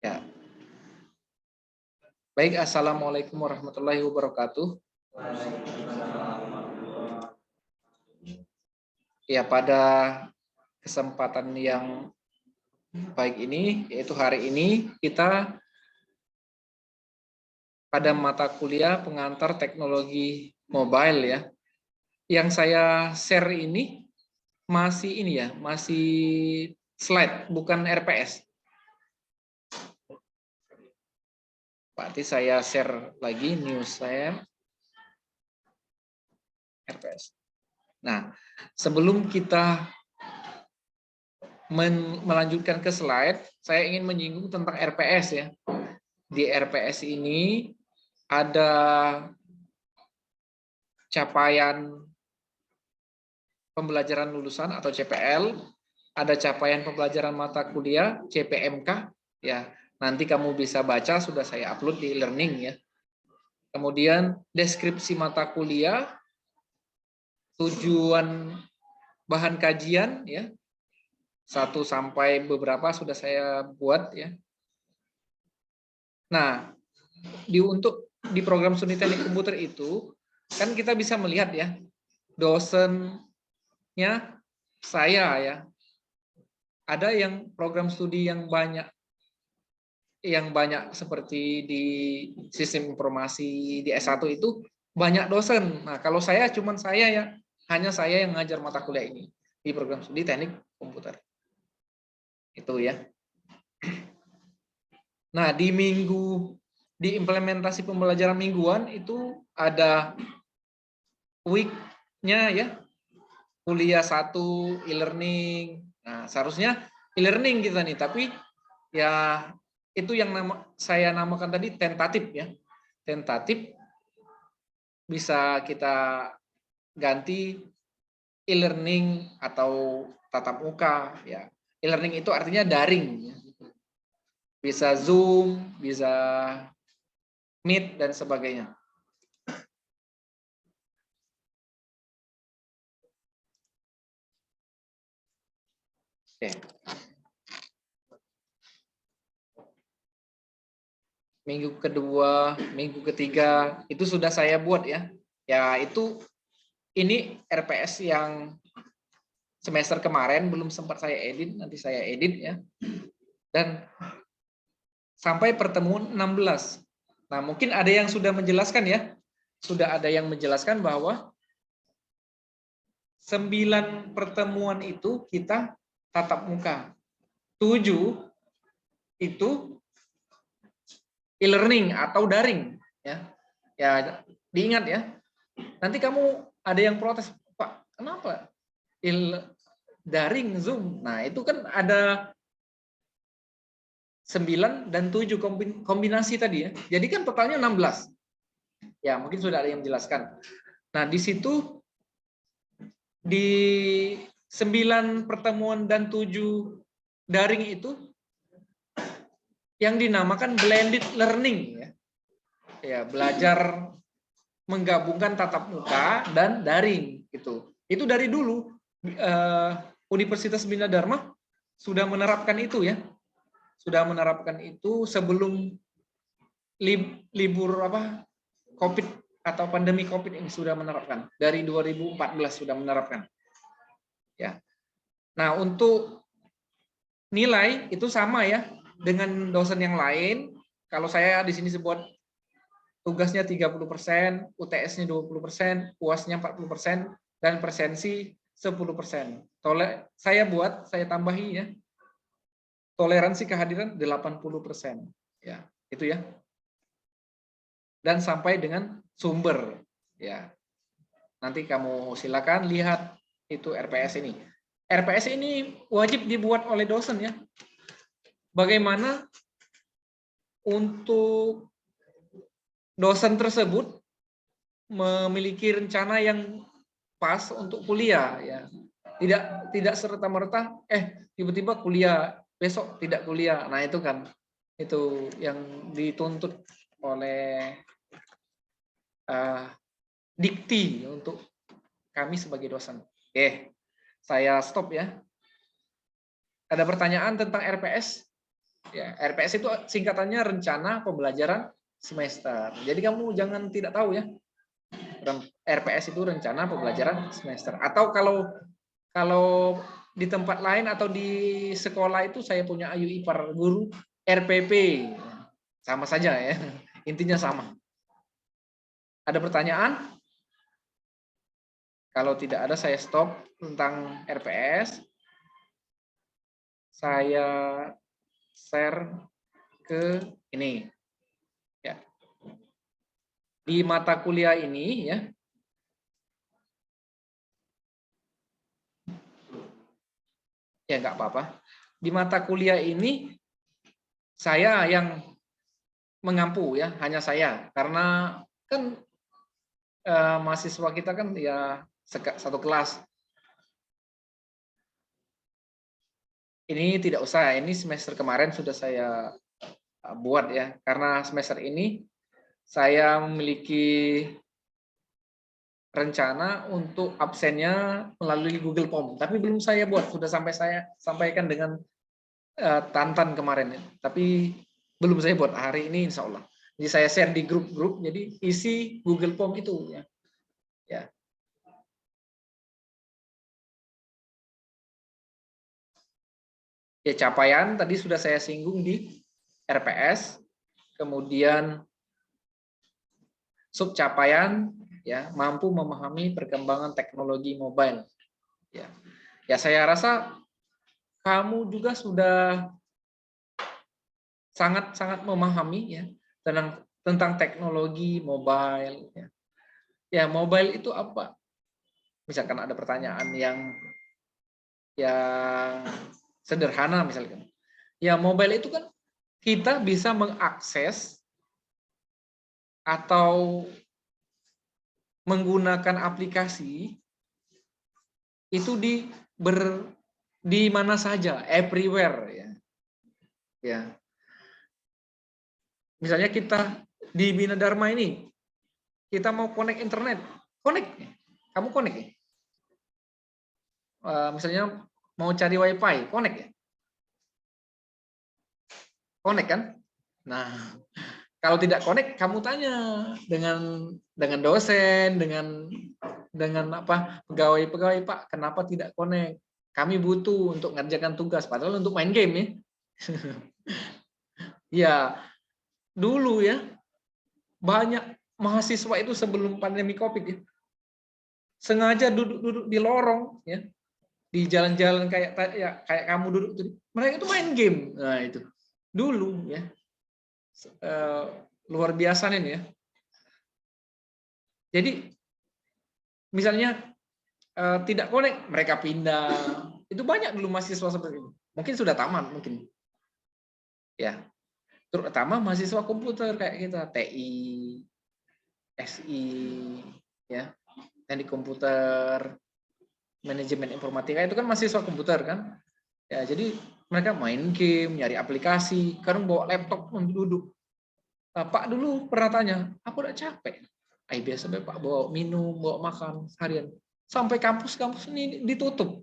Ya. Baik, assalamualaikum warahmatullahi wabarakatuh. Ya, pada kesempatan yang baik ini, yaitu hari ini, kita pada mata kuliah pengantar teknologi mobile ya. Yang saya share ini masih masih slide, bukan RPS. Berarti saya share lagi news saya RPS. Nah, sebelum kita melanjutkan ke slide, saya ingin menyinggung tentang RPS ya. Di RPS ini ada capaian pembelajaran lulusan atau CPL, ada capaian pembelajaran mata kuliah CPMK ya. Nanti kamu bisa baca, sudah saya upload di e-learning ya. Kemudian deskripsi mata kuliah, tujuan bahan kajian ya. 1 sampai beberapa sudah saya buat ya. Nah, di program studi teknik komputer itu kan kita bisa melihat ya, dosennya saya ya. Ada yang program studi yang banyak seperti di sistem informasi di S1 itu banyak dosen. Nah, kalau saya cuman saya ya, hanya saya yang ngajar mata kuliah ini di program studi teknik komputer. Itu ya. Nah, di implementasi pembelajaran mingguan itu ada week-nya ya. Kuliah 1 e-learning. Nah, seharusnya e-learning kita nih, tapi ya itu yang saya namakan tadi tentatif ya. Tentatif bisa kita ganti e-learning atau tatap muka ya. E-learning itu artinya daring ya. Bisa Zoom, bisa Meet dan sebagainya. Oke. Minggu kedua, minggu ketiga itu sudah saya buat ya. Ya itu ini RPS yang semester kemarin belum sempat saya edit, nanti saya edit ya. Dan sampai pertemuan 16. Nah, mungkin ada yang sudah menjelaskan ya. Sudah ada yang menjelaskan bahwa 9 pertemuan itu kita tatap muka. 7 itu e-learning atau daring ya. Ya, diingat ya. Nanti kamu ada yang protes, "Pak, kenapa daring Zoom?" Nah, itu kan ada 9 dan 7 kombinasi tadi ya. Jadi kan totalnya 16. Ya, mungkin sudah ada yang menjelaskan. Nah, di situ di 9 pertemuan dan 7 daring itu yang dinamakan blended learning ya. Ya, belajar menggabungkan tatap muka dan daring gitu. Itu dari dulu Universitas Bina Dharma sudah menerapkan itu ya. Sudah menerapkan itu sebelum libur COVID atau pandemi COVID ini sudah menerapkan. Dari 2014 sudah menerapkan. Ya. Nah, untuk nilai itu sama ya dengan dosen yang lain. Kalau saya di sini sebut tugasnya 30%, UTS-nya 20%, UAS-nya 40%, dan presensi 10%. Saya tambahi ya. Toleransi kehadiran 80%. Ya, itu ya. Dan sampai dengan sumber ya. Nanti kamu silakan lihat itu RPS ini. RPS ini wajib dibuat oleh dosen ya. Bagaimana untuk dosen tersebut memiliki rencana yang pas untuk kuliah ya. Tidak serta-merta tiba-tiba kuliah, besok tidak kuliah. Nah, itu kan itu yang dituntut oleh dikti untuk kami sebagai dosen. Oke, saya stop ya. Ada pertanyaan tentang RPS? Ya, RPS itu singkatannya rencana pembelajaran semester. Jadi kamu jangan tidak tahu ya. RPS itu rencana pembelajaran semester. Atau kalau di tempat lain atau di sekolah itu saya punya ayu ipar guru RPP. Sama saja ya. Intinya sama. Ada pertanyaan? Kalau tidak ada saya stop tentang RPS. Saya share ke ini. Ya. Di mata kuliah ini ya. Ya nggak apa-apa. Di mata kuliah ini saya yang mengampu ya, hanya saya. Karena kan mahasiswa kita kan ya satu kelas. Ini tidak usah, ini semester kemarin sudah saya buat ya, karena semester ini saya memiliki rencana untuk absennya melalui Google Form, tapi belum saya buat, sudah saya sampaikan dengan Tantan kemarin ya, tapi belum saya buat hari ini insya Allah. Jadi saya share di grup-grup, jadi isi Google Form itu ya. Ya. Ya, capaian tadi sudah saya singgung di RPS, kemudian subcapaian ya mampu memahami perkembangan teknologi mobile. Ya, ya saya rasa kamu juga sudah sangat memahami ya tentang teknologi mobile. Ya. Ya, mobile itu apa? Misalkan ada pertanyaan yang sederhana misalkan. Ya, mobile itu kan kita bisa mengakses atau menggunakan aplikasi itu di mana saja, everywhere ya. Ya. Misalnya kita di Bina Dharma ini, kita mau connect internet, connect. Kamu connect ya? Misalnya mau cari wifi, connect ya? Connect kan? Nah, kalau tidak connect, kamu tanya dengan dosen, dengan apa pegawai-pegawai, Pak, kenapa tidak connect? Kami butuh untuk ngerjakan tugas, padahal untuk main game ya. Ya, dulu ya banyak mahasiswa itu sebelum pandemi Covid ya, sengaja duduk-duduk di lorong ya, di jalan-jalan kayak kamu duduk tuh, mereka itu main game. Nah, itu dulu ya. Luar biasa nih ya. Jadi misalnya tidak connect, mereka pindah. Itu banyak dulu mahasiswa seperti itu. Mungkin sudah tamat mungkin. Ya. Terutama mahasiswa komputer kayak kita, TI, SI, ya, teknik komputer, manajemen informatika itu kan mahasiswa komputer kan. Ya, jadi mereka main game, nyari aplikasi, kadang bawa laptop untuk duduk. Pak dulu pernah tanya, aku udah capek. Biasa Pak bawa minum, bawa makan seharian. Sampai kampus-kampus ini ditutup.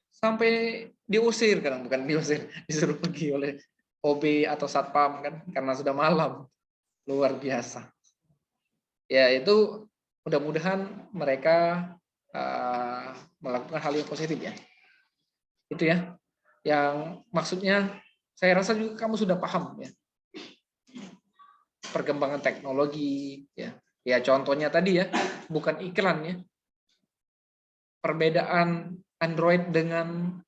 Sampai diusir, kadang bukan diusir, disuruh pergi oleh OB atau satpam kan, karena sudah malam. Luar biasa. Ya, itu mudah-mudahan mereka melakukan hal yang positif ya. Itu ya. Yang maksudnya saya rasa juga kamu sudah paham ya. Perkembangan teknologi ya. Ya contohnya tadi ya, bukan iklan ya. Perbedaan Android dengan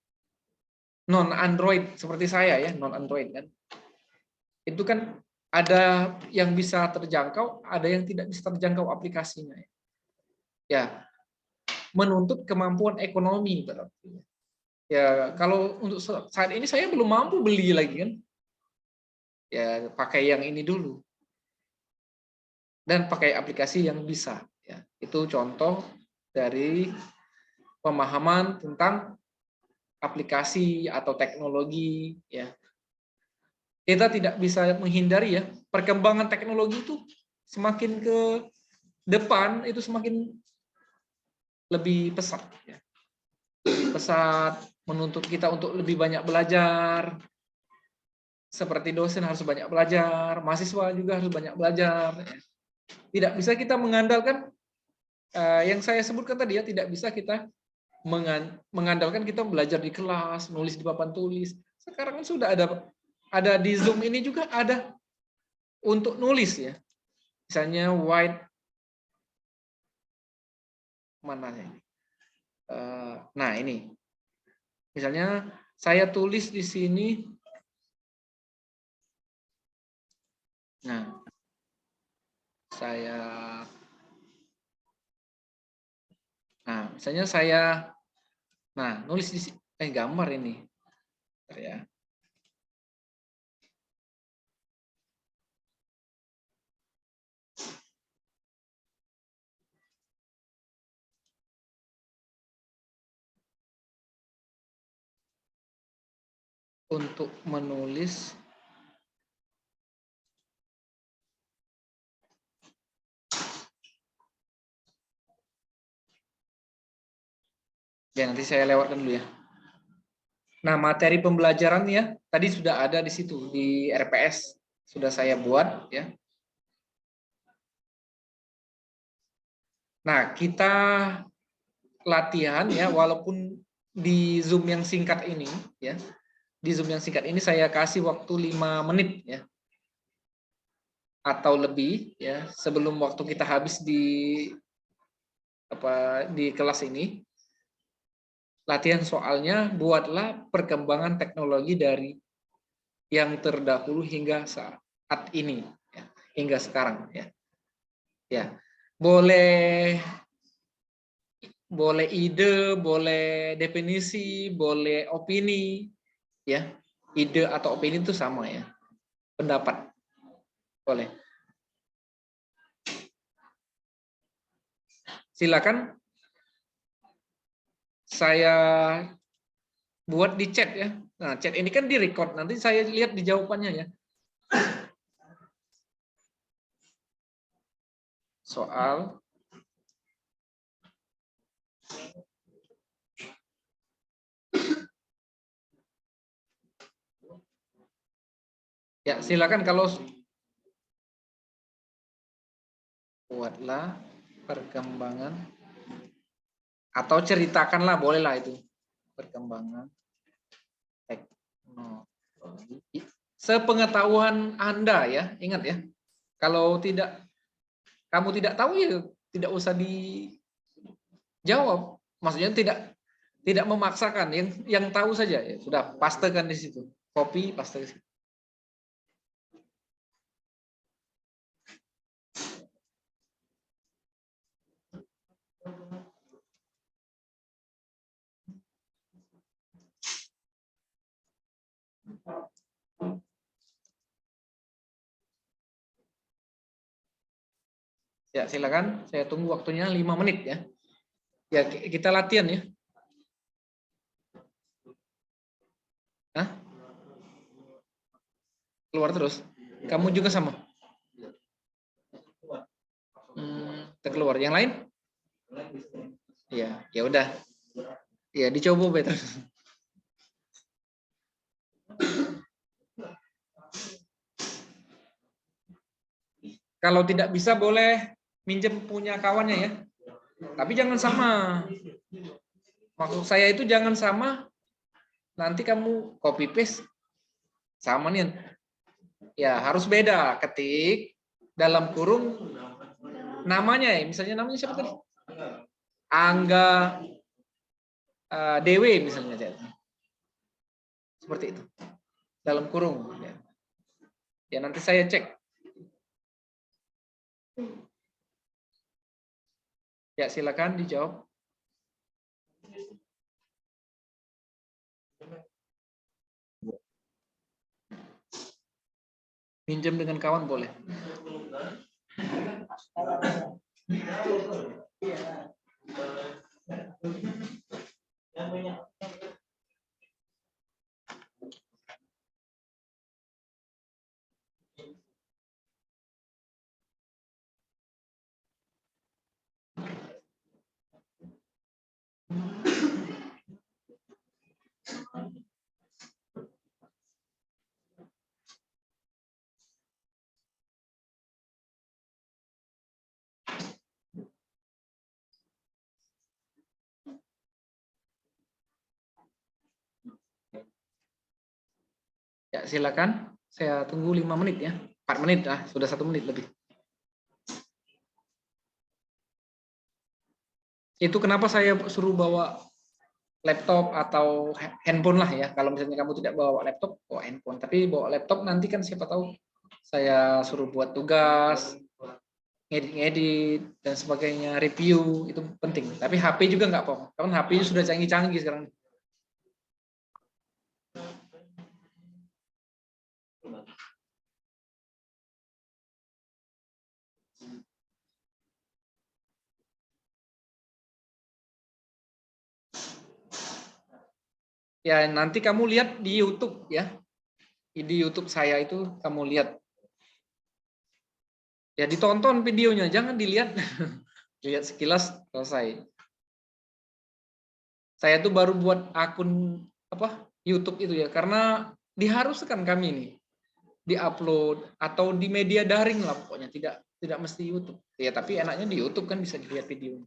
non Android seperti saya ya, non Android kan. Itu kan ada yang bisa terjangkau, ada yang tidak bisa terjangkau aplikasinya. Ya, menuntut kemampuan ekonomi berarti. Ya, kalau untuk saat ini saya belum mampu beli lagi kan. Ya, pakai yang ini dulu. Dan pakai aplikasi yang bisa ya. Itu contoh dari pemahaman tentang aplikasi atau teknologi ya. Kita tidak bisa menghindari ya, perkembangan teknologi itu semakin ke depan itu semakin lebih pesat ya. Lebih pesat, menuntut kita untuk lebih banyak belajar. seperti dosen harus banyak belajar, mahasiswa juga harus banyak belajar. Tidak bisa kita mengandalkan yang saya sebutkan tadi ya, tidak bisa kita mengandalkan kita belajar di kelas, nulis di papan tulis. Sekarang kan sudah ada di Zoom ini juga ada untuk nulis ya. Misalnya white mana ini? Nah ini, misalnya saya tulis di sini. Nah, misalnya saya, nulis di sini, gambar ini, ya. Untuk menulis ya, nanti saya lewatkan dulu ya. Nah, materi pembelajaran ya tadi sudah ada di situ di RPS, sudah saya buat ya. Nah, kita latihan ya, walaupun di Zoom yang singkat ini ya. Di Zoom yang singkat ini saya kasih waktu 5 menit ya. Atau lebih ya, sebelum waktu kita habis di kelas ini. Latihan soalnya, buatlah perkembangan teknologi dari yang terdahulu hingga saat ini ya, hingga sekarang ya. Ya. Boleh ide, boleh definisi, boleh opini ya. Ide atau opini itu sama ya. Pendapat. Boleh. Silakan saya buat di chat ya. Nah, chat ini kan di-record, nanti saya lihat di jawabannya ya. Soal ya, silakan kalau buatlah perkembangan atau ceritakanlah, bolehlah itu perkembangan teknologi sepengetahuan Anda ya. Ingat ya, kalau kamu tidak tahu ya tidak usah dijawab, maksudnya tidak memaksakan, yang tahu saja ya sudah, pastekan di situ, copy paste di situ. Ya, silakan. Saya tunggu waktunya 5 menit ya. Ya, kita latihan ya. Hah? Keluar terus. Kamu juga sama? Keluar. Yang lain? Ya, ya udah. Ya, dicoba better. Kalau tidak bisa boleh minjem punya kawannya ya. Tapi jangan sama. Maksud saya itu jangan sama. Nanti kamu copy paste sama nih. Ya, harus beda. Ketik dalam kurung namanya ya. Misalnya namanya siapa tadi? Angga Dewi misalnya. Seperti itu. Dalam kurung. Ya, nanti saya cek. Ya, silakan dijawab. Pinjam dengan kawan boleh. Ya, silakan. Saya tunggu 5 menit ya. 4 menit lah, sudah 1 menit lebih. Itu kenapa saya suruh bawa laptop atau handphone lah ya. Kalau misalnya kamu tidak bawa laptop, bawa handphone. Tapi bawa laptop nanti kan siapa tahu saya suruh buat tugas, ngedit-ngedit dan sebagainya, review itu penting. Tapi HP juga nggak apa-apa. Kan HP sudah canggih-canggih sekarang. Ya nanti kamu lihat di YouTube ya. Di YouTube saya itu kamu lihat. Ya ditonton videonya, jangan dilihat lihat sekilas selesai. Saya tuh baru buat akun apa YouTube itu ya karena diharuskan kami ini diupload atau di media daring lah pokoknya tidak mesti YouTube. Ya tapi enaknya di YouTube kan bisa dilihat video.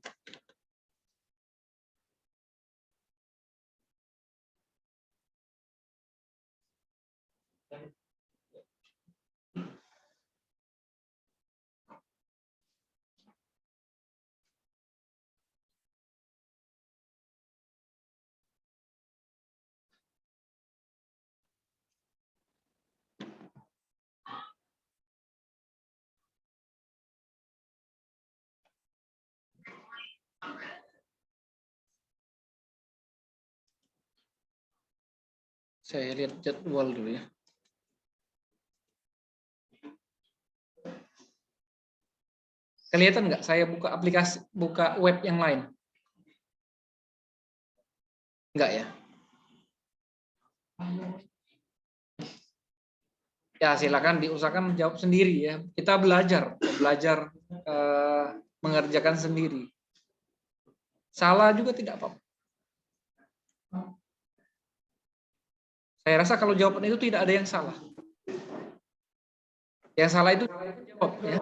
Saya lihat jadwal dulu ya. Kelihatan nggak saya buka aplikasi, buka web yang lain? Nggak ya? Ya silakan diusahakan jawab sendiri ya. Kita belajar eh, mengerjakan sendiri. Salah juga tidak apa-apa. Saya rasa kalau jawaban itu tidak ada yang salah. Yang salah itu jawab ya.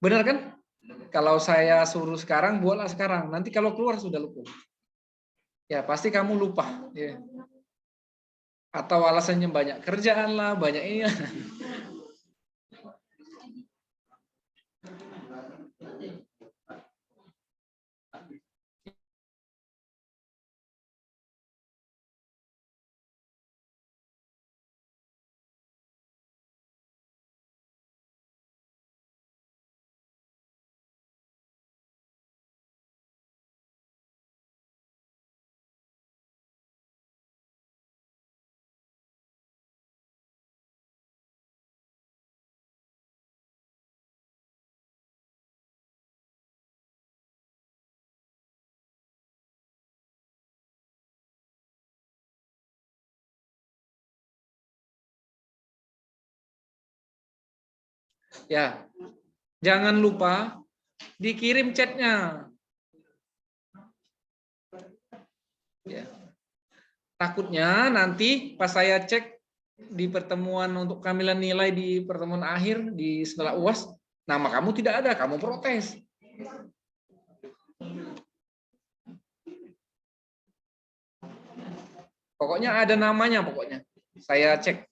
Benar kan? Kalau saya suruh sekarang, buatlah sekarang. Nanti kalau keluar sudah lupa. Ya pasti kamu lupa. Ya. Atau alasannya banyak kerjaan lah, banyak ini. Ya, jangan lupa dikirim chatnya. Ya. Takutnya nanti pas saya cek di pertemuan untuk kehamilan nilai di pertemuan akhir di setelah UAS, nama kamu tidak ada, kamu protes. Pokoknya ada namanya pokoknya. Saya cek.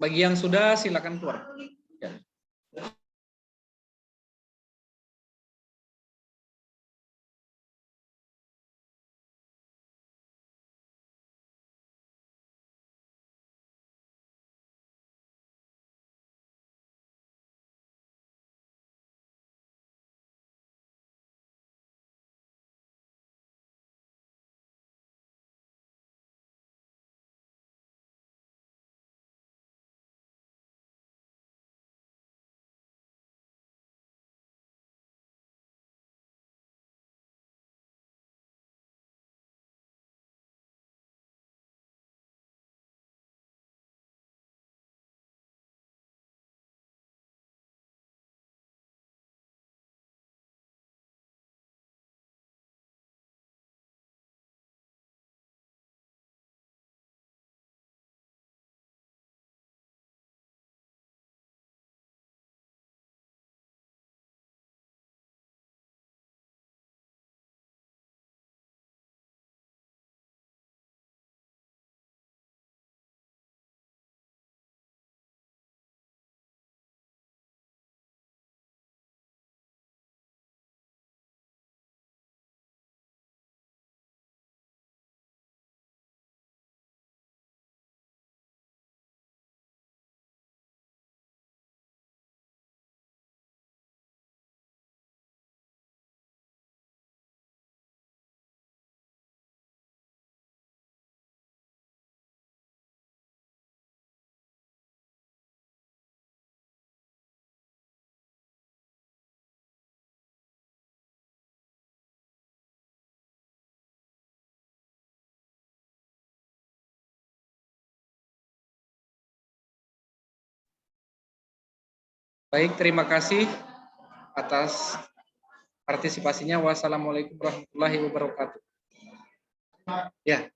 Bagi yang sudah silakan keluar. Ya. Baik, terima kasih atas partisipasinya. Wassalamualaikum warahmatullahi wabarakatuh. Ya.